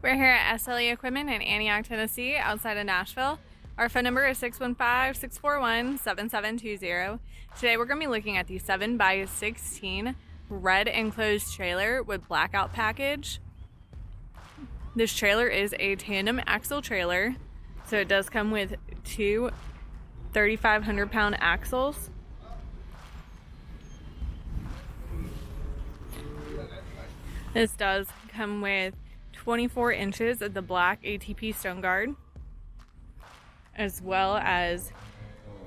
We're here at SLE Equipment in Antioch, Tennessee, outside of Nashville. Our phone number is 615-641-7720. Today we're going to be looking at the 7x16 red enclosed trailer with Blackout package. This trailer is a tandem axle trailer, so it does come with two 3,500-pound axles. This does come with 24 inches of the black ATP stone guard, as well as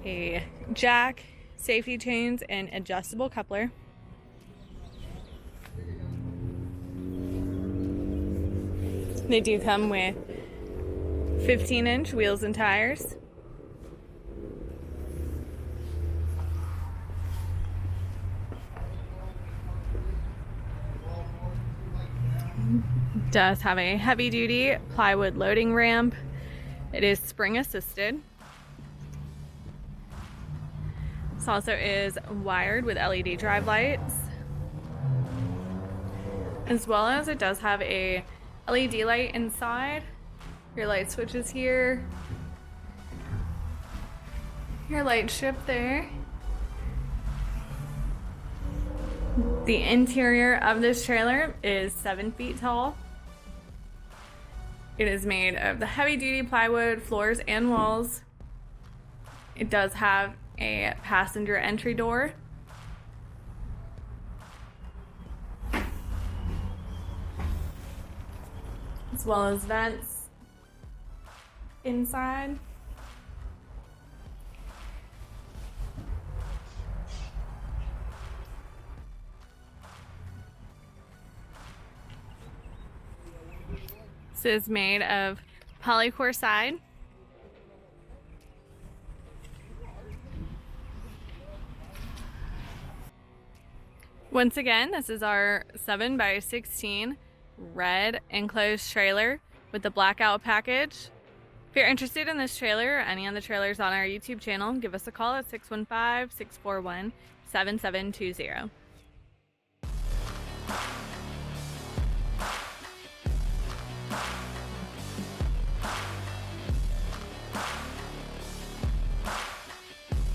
a jack, safety chains, and adjustable coupler. They do come with 15-inch wheels and tires. Does have a heavy-duty plywood loading ramp. It is spring assisted. This also is wired with LED drive lights, as well as it does have a LED light inside. Your light switches here, your light strip there. The interior of this trailer is 7 feet tall. It is made of the heavy-duty plywood floors and walls. It does have a passenger entry door. As well as vents inside. This is made of polycore side. Once again, this is our 7x16 red enclosed trailer with the Blackout package. If you're interested in this trailer or any of the trailers on our YouTube channel, give us a call at 615-641-7720.